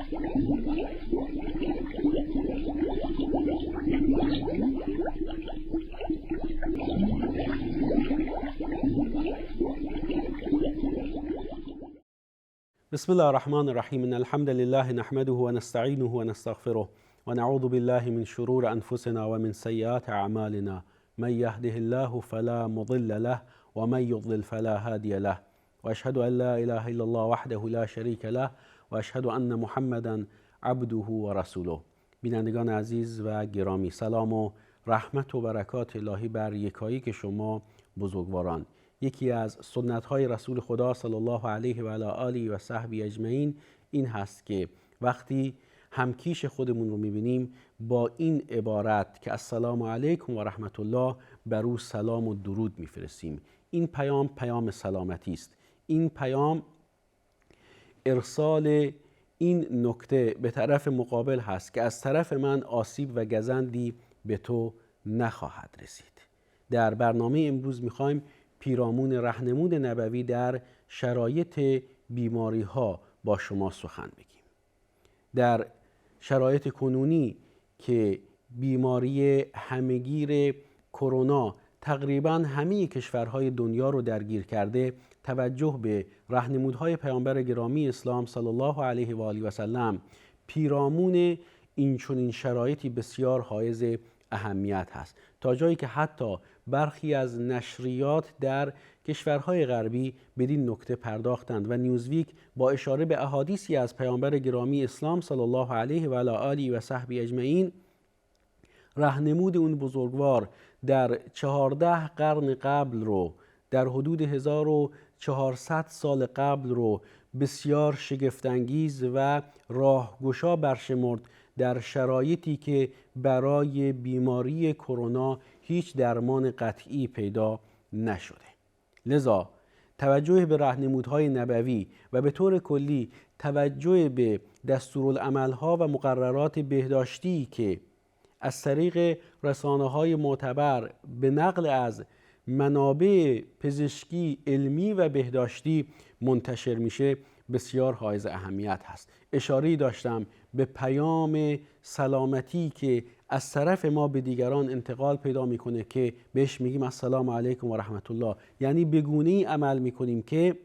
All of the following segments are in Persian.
بسم الله الرحمن الرحیم. ان الحمد لله نحمده و نستعینه و نستغفره و نعوذ بالله من شرور انفسنا و من سیئات اعمالنا. من یهده الله فلا مضل له و من یضلل فلا هادی له و اشهد ان لا اله الا الله وحده لا شریک له و اشهد ان محمدا عبده و رسوله. بینندگان عزیز و گرامی، سلام و رحمت و برکات الهی بر یکایک شما بزرگواران. یکی از سنت‌های رسول خدا صلی الله علیه و آله و صحبه اجمعین این هست که وقتی همکیش خودمون رو می‌بینیم با این عبارت که السلام علیکم و رحمت الله بر او سلام و درود می‌فرستیم. این پیام پیام سلامتی است. این پیام ارسال این نکته به طرف مقابل هست که از طرف من آسیب و گزندی به تو نخواهد رسید. در برنامه امروز می‌خوایم پیرامون رهنمود نبوی در شرایط بیماری ها با شما سخن بگیم. در شرایط کنونی که بیماری همهگیر کرونا تقریباً همه کشورهای دنیا رو درگیر کرده، توجه به رهنمودهای پیامبر گرامی اسلام صلی الله علیه و آله و سلم پیرامون این چنین شرایطی بسیار حائز اهمیت هست، تا جایی که حتی برخی از نشریات در کشورهای غربی بدین نکته پرداختند و نیوزویک با اشاره به احادیثی از پیامبر گرامی اسلام صلی الله علیه و آله و صحبه اجمعین رهنمود اون بزرگوار در 14 قرن قبل رو، در حدود 1400 سال قبل رو بسیار شگفت‌انگیز و راهگشا برشمرد در شرایطی که برای بیماری کرونا هیچ درمان قطعی پیدا نشده. لذا توجه به رهنمودهای نبوی و به طور کلی توجه به دستورالعملها و مقررات بهداشتی که از طریق رسانه‌های معتبر به نقل از منابع پزشکی علمی و بهداشتی منتشر میشه بسیار حائز اهمیت هست. اشاره‌ای داشتم به پیام سلامتی که از طرف ما به دیگران انتقال پیدا میکنه که بهش میگیم السلام علیکم و رحمت الله، یعنی به گونه‌ای عمل میکنیم که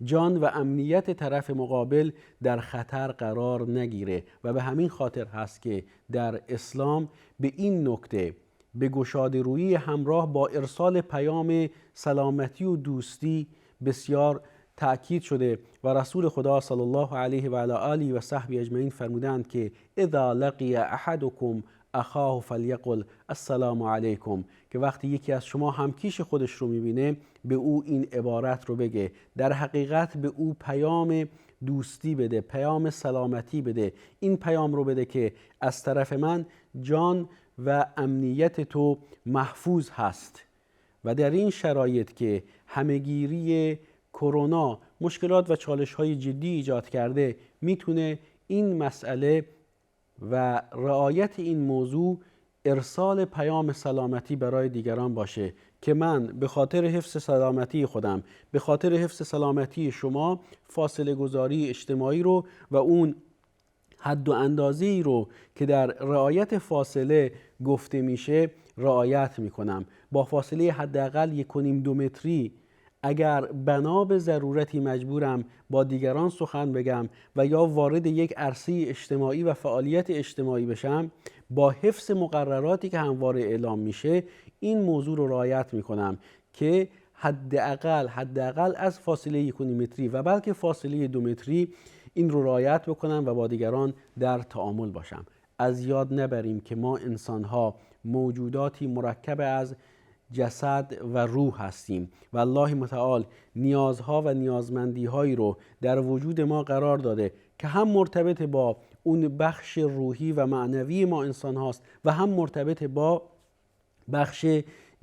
جان و امنیت طرف مقابل در خطر قرار نگیره و به همین خاطر هست که در اسلام به این نکته به گشاده رویی همراه با ارسال پیام سلامتی و دوستی بسیار تأکید شده و رسول خدا صلی الله علیه و آله و صحبه اجمعین فرمودند که اذا لقی احدکم اخاه فلیقل السلام علیکم، که وقتی یکی از شما همکیش خودش رو میبینه به او این عبارت رو بگه، در حقیقت به او پیام دوستی بده، پیام سلامتی بده. این پیام رو بده که از طرف من جان و امنیت تو محفوظ هست. و در این شرایط که همهگیری کرونا مشکلات و چالش‌های جدی ایجاد کرده، میتونه این مسئله و رعایت این موضوع ارسال پیام سلامتی برای دیگران باشه که من به خاطر حفظ سلامتی خودم، به خاطر حفظ سلامتی شما فاصله گذاری اجتماعی رو و اون حد و اندازه‌ای رو که در رعایت فاصله گفته میشه رعایت میکنم. با فاصله حداقل 1.5-2 متری اگر بنا به ضرورتی مجبورم با دیگران سخن بگم و یا وارد یک عرصه اجتماعی و فعالیت اجتماعی بشم، با حفظ مقرراتی که همواره اعلام میشه این موضوع رو رعایت میکنم که حداقل از فاصله 1.5 متری و بلکه فاصله 2 متری این رو رعایت بکنم و با دیگران در تعامل باشم. از یاد نبریم که ما انسان‌ها موجوداتی مرکب از جسد و روح هستیم و الله متعال نیازها و نیازمندی‌هایی رو در وجود ما قرار داده که هم مرتبط با اون بخش روحی و معنوی ما انسان هاست و هم مرتبط با بخش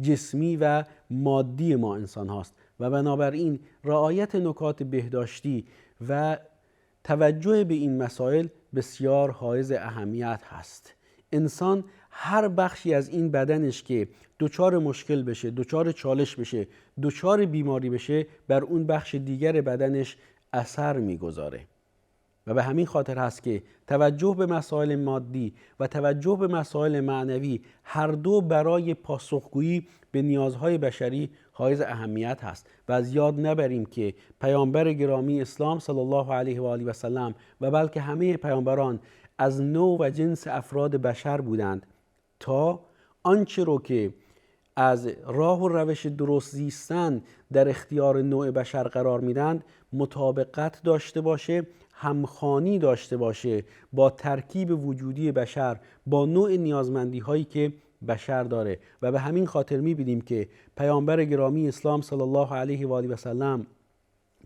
جسمی و مادی ما انسان هاست و بنابراین رعایت نکات بهداشتی و توجه به این مسائل بسیار حائز اهمیت هست. انسان هر بخشی از این بدنش که دچار مشکل بشه، دچار چالش بشه، دچار بیماری بشه، بر اون بخش دیگر بدنش اثر میگذاره. و به همین خاطر هست که توجه به مسائل مادی و توجه به مسائل معنوی هر دو برای پاسخگویی به نیازهای بشری حائز اهمیت هست. و از یاد نبریم که پیامبر گرامی اسلام صلی الله علیه و آله و سلم و بلکه همه پیامبران از نوع و جنس افراد بشر بودند تا آنچه رو که از راه و روش درست زیستن در اختیار نوع بشر قرار میدند مطابقت داشته باشه، همخوانی داشته باشه با ترکیب وجودی بشر، با نوع نیازمندی هایی که بشر داره. و به همین خاطر میبینیم که پیامبر گرامی اسلام صلی الله علیه و آله و سلم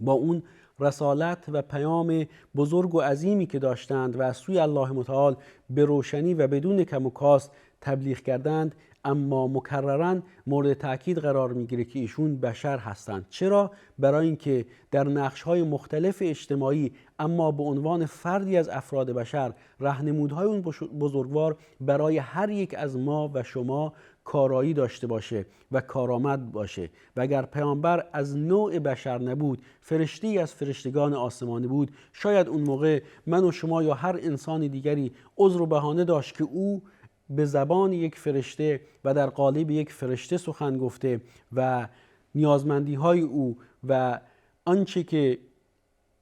با اون رسالت و پیام بزرگ و عظیمی که داشتند و از سوی الله متعال به روشنی و بدون کم و کاست تبلیغ کردند، اما مکرراً مورد تاکید قرار میگیره که ایشون بشر هستند. چرا؟ برای اینکه در نقش‌های مختلف اجتماعی اما به عنوان فردی از افراد بشر رهنمودهای اون بزرگوار برای هر یک از ما و شما کارایی داشته باشه و کارآمد باشه. و اگر پیامبر از نوع بشر نبود، فرشته‌ای از فرشتگان آسمانی بود، شاید اون موقع من و شما یا هر انسان دیگری عذر و بهانه داشت که او به زبان یک فرشته و در قالب یک فرشته سخن گفته و نیازمندی های او و آنچه که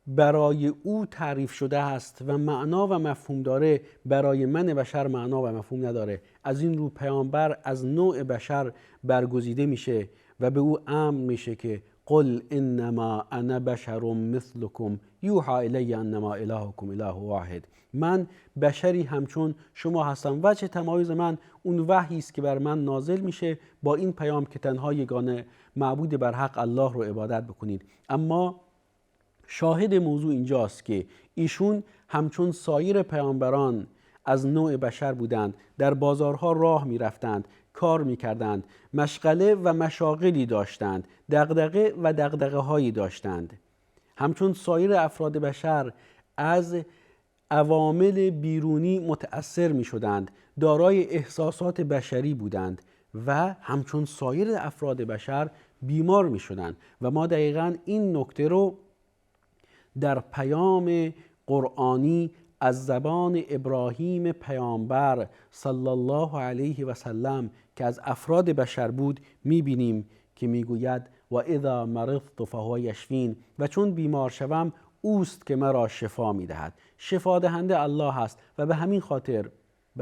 برای او تعریف شده است و معنا و مفهوم داره برای من بشر معنا و مفهوم نداره. از این رو پیامبر از نوع بشر برگزیده میشه و به او امر میشه که قل انما انا بشر مثلکم یوحی الی انما الهکم اله واحد. من بشری همچون شما هستم. وجه تمایز من اون وحی است که بر من نازل میشه با این پیام که تنها یگانه معبود بر حق الله رو عبادت بکنید. اما شاهد موضوع اینجاست که ایشون همچون سایر پیامبران از نوع بشر بودند، در بازارها راه میرفتند، کار میکردند، مشغله و مشاغلی داشتند، دغدغه و دغدغه هایی داشتند. همچون سایر افراد بشر از عوامل بیرونی متأثر می شدند، دارای احساسات بشری بودند و همچون سایر افراد بشر بیمار می شدند. و ما دقیقاً این نکته رو در پیام قرآنی از زبان ابراهیم پیامبر صلی الله علیه و سلم که از افراد بشر بود می بینیم که می گوید و اذا مرضت فهو یشفین، و چون بیمار شوم اوست که مرا شفا می دهد. شفا دهنده الله هست. و به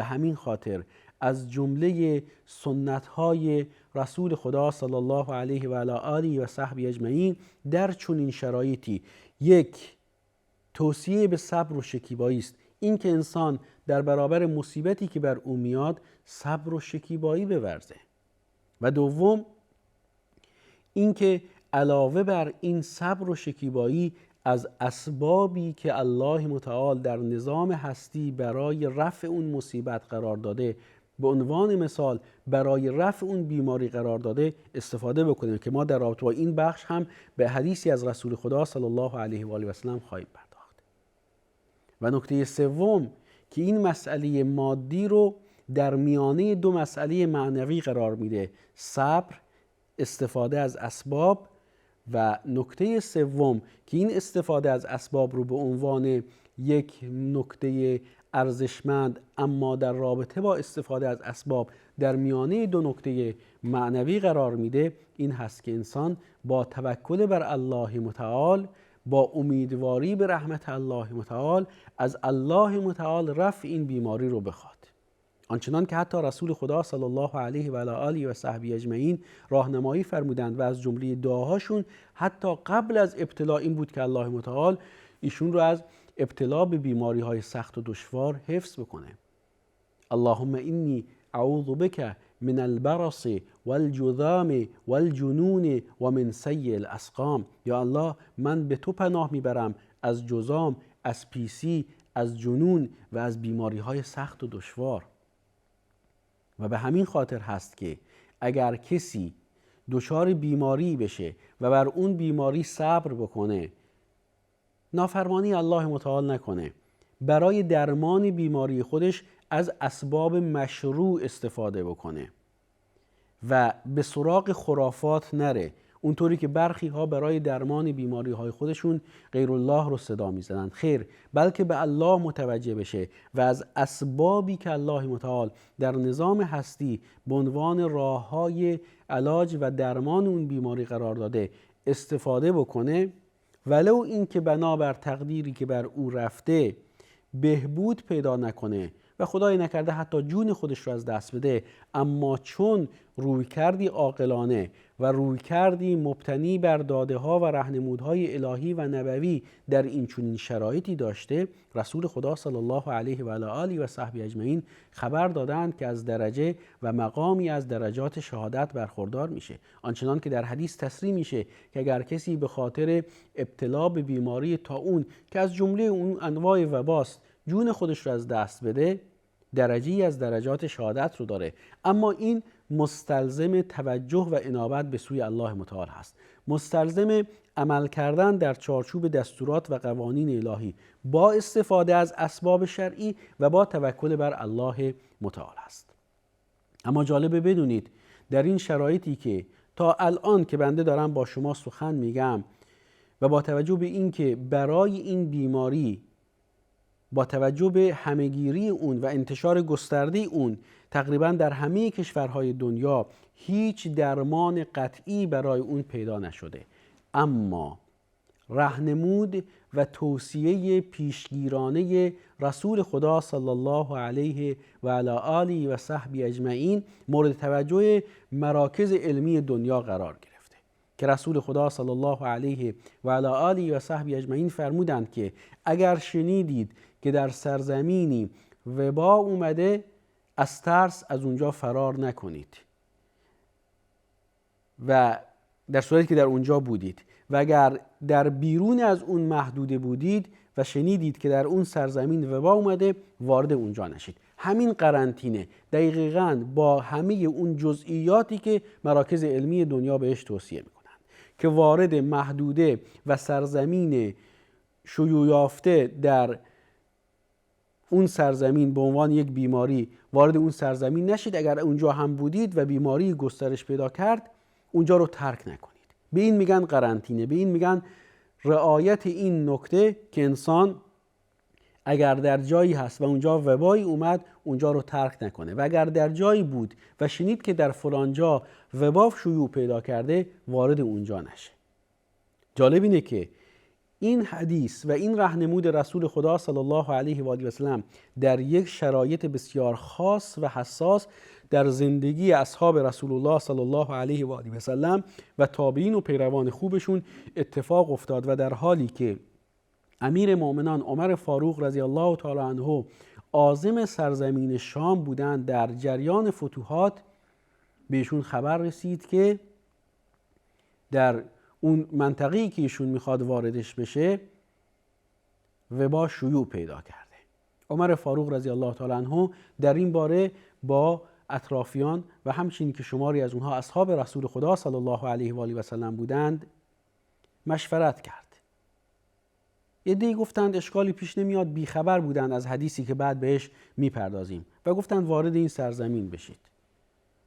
همین خاطر از جمله سنت های رسول خدا صلی الله علیه و آله و صحبه اجمعین در چنین شرایطی یک توصیه به صبر و شکیبایی است. این که انسان در برابر مصیبتی که بر او میاد صبر و شکیبایی بورزه. و دوم این که علاوه بر این صبر و شکیبایی از اسبابی که الله متعال در نظام هستی برای رفع اون مصیبت قرار داده، به عنوان مثال برای رفع اون بیماری قرار داده استفاده بکنیم که ما در رابطه با این بخش هم به حدیثی از رسول خدا صلی الله علیه و آله و سلم خواهیم پرداخت. و نکته سوم که این مسئله مادی رو در میانه دو مسئله معنوی قرار میده، صبر، استفاده از اسباب. و نکته سوم که این استفاده از اسباب رو به عنوان یک نکته ارزشمند اما در رابطه با استفاده از اسباب در میانه دو نکته معنوی قرار میده، این هست که انسان با توکل بر الله متعال، با امیدواری به رحمت الله متعال، از الله متعال رفع این بیماری رو بخواد. آنچنان که حتی رسول خدا صلی الله علیه و آله و صحبه اجمعین راهنمایی فرمودند و از جمله دعاهاشون حتی قبل از ابتلا این بود که الله متعال ایشون رو از ابتلا به بیماری های سخت و دشوار حفظ بکنه. اللهم انی اعوذ بک من البرص والجذام والجنون و من سیء الاسقام. یا الله من به تو پناه میبرم از جذام، از پیسی، از جنون و از بیماری های سخت و دشوار. و به همین خاطر هست که اگر کسی دچار بیماری بشه و بر اون بیماری صبر بکنه، نافرمانی الله متعال نکنه، برای درمان بیماری خودش از اسباب مشروع استفاده بکنه و به سراغ خرافات نره، اونطوری که برخی ها برای درمان بیماری های خودشون غیر الله رو صدا میزنند. خیر، بلکه به الله متوجه بشه و از اسبابی که الله متعال در نظام هستی به عنوان راه های علاج و درمان اون بیماری قرار داده استفاده بکنه، ولو این که بنابر تقدیری که بر او رفته بهبود پیدا نکنه و خدای نکرده حتی جون خودش رو از دست بده، اما چون روی کردی عاقلانه و روی کردی مبتنی بر داده ها و رهنمودهای الهی و نبوی در این چنین شرایطی داشته، رسول خدا صلی الله علیه و آله و صحبه اجمعین خبر دادند که از درجه و مقامی از درجات شهادت برخوردار میشه. آنچنان که در حدیث تصریح میشه که اگر کسی به خاطر ابتلا به بیماری طاعون که از جمله اون انواع وباست جون خودش رو از دست بده، درجه‌ای از درجات شهادت رو داره. اما این مستلزم توجه و انابت به سوی الله متعال هست، مستلزم عمل کردن در چارچوب دستورات و قوانین الهی با استفاده از اسباب شرعی و با توکل بر الله متعال است. اما جالبه بدونید در این شرایطی که تا الان که بنده دارم با شما سخن میگم و با توجه به این که برای این بیماری با توجه به همهگیری اون و انتشار گسترده اون تقریبا در همه کشورهای دنیا هیچ درمان قطعی برای اون پیدا نشده، اما رهنمود و توصیه پیشگیرانه رسول خدا صلی الله علیه و آله و صحبه اجمعین مورد توجه مراکز علمی دنیا قرار گرفته که رسول خدا صلی الله علیه و آله و صحبه اجمعین فرمودند که اگر شنیدید که در سرزمینی وبا اومده، از ترس از اونجا فرار نکنید و در صورتی که در اونجا بودید، و اگر در بیرون از اون محدوده بودید و شنیدید که در اون سرزمین وبا اومده، وارد اونجا نشید. همین قرنطینه دقیقاً با همه اون جزئیاتی که مراکز علمی دنیا بهش توصیه میکنن که وارد محدوده و سرزمین شیوع یافته در اون سرزمین به عنوان یک بیماری وارد اون سرزمین نشید. اگر اونجا هم بودید و بیماری گسترش پیدا کرد، اونجا رو ترک نکنید. به این میگن قرنطینه، به این میگن رعایت این نکته که انسان اگر در جایی هست و اونجا وبایی اومد، اونجا رو ترک نکنه، و اگر در جایی بود و شنید که در فلان جا وبا شیوع پیدا کرده، وارد اونجا نشه. جالب اینه که این حدیث و این رهنمود رسول خدا صلی الله علیه و آله و سلم در یک شرایط بسیار خاص و حساس در زندگی اصحاب رسول الله صلی الله علیه و آله و سلم و تابعین و پیروان خوبشون اتفاق افتاد، و در حالی که امیر مؤمنان عمر فاروق رضی الله تعالی عنه عازم سرزمین شام بودند، در جریان فتوحات بهشون خبر رسید که در اون منطقه‌ای که ایشون میخواد واردش بشه وبا شیوع پیدا کرده. عمر فاروق رضی الله تعالی عنه در این باره با اطرافیان و همچنین که شماری از اونها اصحاب رسول خدا صلی الله علیه و آله و سلم بودند مشورت کرد. عده‌ای گفتند اشکالی پیش نمیاد، بیخبر بودند از حدیثی که بعد بهش میپردازیم، و گفتند وارد این سرزمین بشید.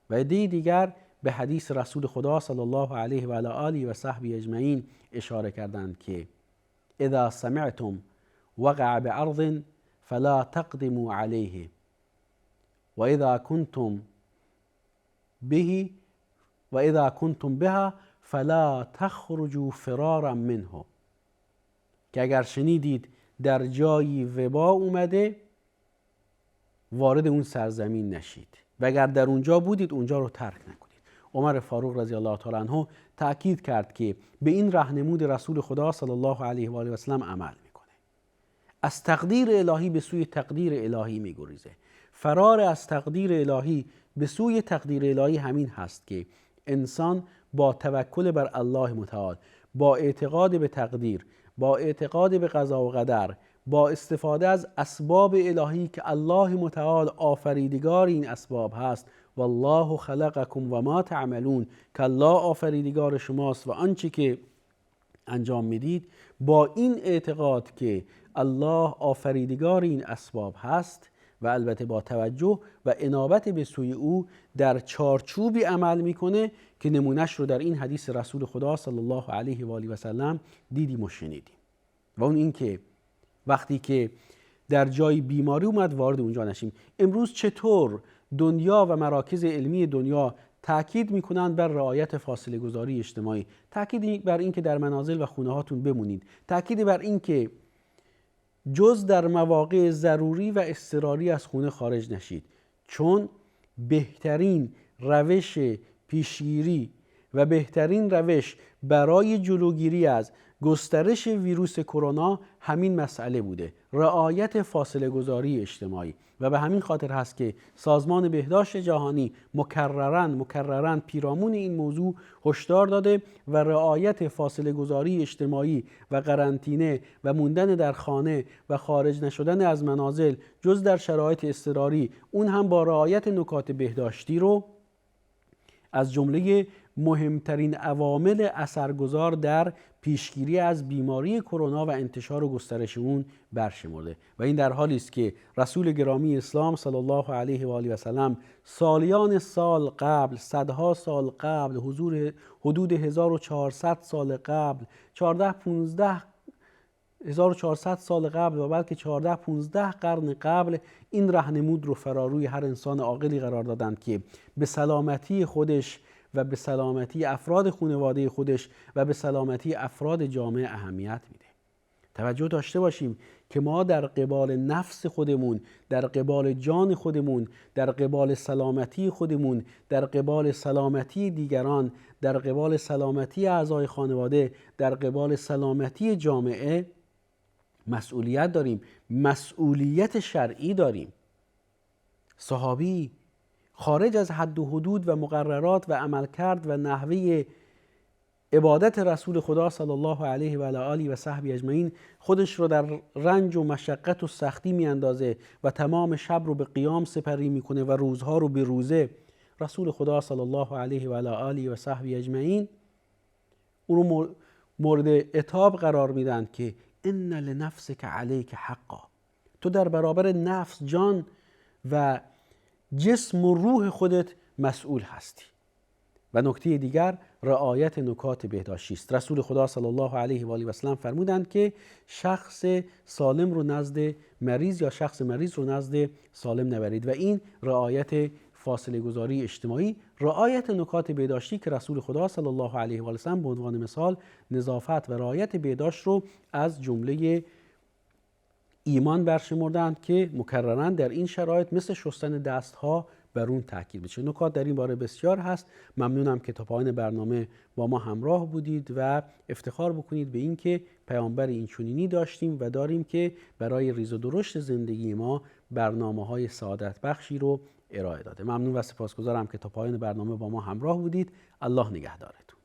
و عده‌ای دیگر به حدیث رسول خدا صلی الله علیه و آله و صحبه اجمعین اشاره کردند که اذا سمعتم وقع بأرض فلا تقدموا عليه و اذا کنتم بها فلا تخرجوا فرارا منه، که اگر شنیدید در جایی وبا اومده، وارد اون سرزمین نشید، و اگر در اونجا بودید اونجا رو ترک نکنید. عمر فاروق رضی الله تعالی عنه تأکید کرد که به این رهنمود رسول خدا صلی الله علیه و آله و سلم عمل میکنه. از تقدیر الهی به سوی تقدیر الهی میگریزه. فرار از تقدیر الهی به سوی تقدیر الهی همین هست که انسان با توکل بر الله متعال، با اعتقاد به تقدیر، با اعتقاد به قضا و قدر، با استفاده از اسباب الهی که الله متعال آفریدگار این اسباب هست، والله خلقکم و ما تعملون، که الله آفریدگار شماست و آنچه که انجام میدید، با این اعتقاد که الله آفریدگار این اسباب هست و البته با توجه و انابت به سوی او در چارچوبی عمل میکنه که نمونهش رو در این حدیث رسول خدا صلی الله علیه و آله و سلم دیدیم و شنیدیم. و اون این که وقتی که در جای بیماری اومد وارد اونجا نشیم. امروز چطور دنیا و مراکز علمی دنیا تاکید میکنند بر رعایت فاصله گذاری اجتماعی، تاکید بر این که در منازل و خونه هاتون بمونید، تاکید بر این که جز در مواقع ضروری و اضطراری از خونه خارج نشید، چون بهترین روش پیشگیری و بهترین روش برای جلوگیری از گسترش ویروس کرونا همین مسئله بوده، رعایت فاصله گذاری اجتماعی. و به همین خاطر هست که سازمان بهداشت جهانی مکرراً پیرامون این موضوع هشدار داده و رعایت فاصله گذاری اجتماعی و قرنطینه و موندن در خانه و خارج نشدن از منازل جز در شرایط اضطراری، اون هم با رعایت نکات بهداشتی رو از جمله مهمترین عوامل اثرگذار در پیشگیری از بیماری کرونا و انتشار و گسترش اون برشمرده. و این در حالی است که رسول گرامی اسلام صلی الله علیه و آله و سلم سالیان سال قبل، صدها سال قبل، حدود 1400 سال قبل، 1400 سال قبل و بلکه 14-15 قرن قبل این رهنمود رو فراروی هر انسان عاقلی قرار دادند که به سلامتی خودش و به سلامتی افراد خانواده خودش و به سلامتی افراد جامعه اهمیت میده. توجه داشته باشیم که ما در قبال نفس خودمون، در قبال جان خودمون، در قبال سلامتی خودمون، در قبال سلامتی دیگران، در قبال سلامتی اعضای خانواده، در قبال سلامتی جامعه مسئولیت داریم، مسئولیت شرعی داریم. صحابی خارج از حد و حدود و مقررات و عملکرد و نحوه عبادت رسول خدا صلی الله علیه و آله و صحبه اجمعین خودش رو در رنج و مشقت و سختی میاندازه و تمام شب رو به قیام سپری میکنه و روزها رو به روزه. رسول خدا صلی الله علیه و آله و صحبه اجمعین او رو مورد عتاب قرار میدن که ان لنفسک علیک حقا، تو در برابر نفس، جان و جسم و روح خودت مسئول هستی. و نکته دیگر رعایت نکات بهداشتی است. رسول خدا صلی الله علیه و آله و سلم فرمودند که شخص سالم رو نزد مریض یا شخص مریض رو نزد سالم نبرید. و این رعایت فاصله گذاری اجتماعی، رعایت نکات بهداشتی که رسول خدا صلی الله علیه و آله و سلم به عنوان مثال نظافت و رعایت بهداشت رو از جمله ایمان برشمردند که مکرراً در این شرایط مثل شستن دستها بر اون تاکید بشه. نکات در این باره بسیار هست. ممنونم که تا پایان برنامه با ما همراه بودید و افتخار بکنید به این که پیامبر این چنینی داشتیم و داریم که برای ریز و درشت زندگی ما برنامه‌های سعادت بخشی رو ارائه داده. ممنون و سپاسگزارم که تا پایان برنامه با ما همراه بودید. الله نگهدارتون.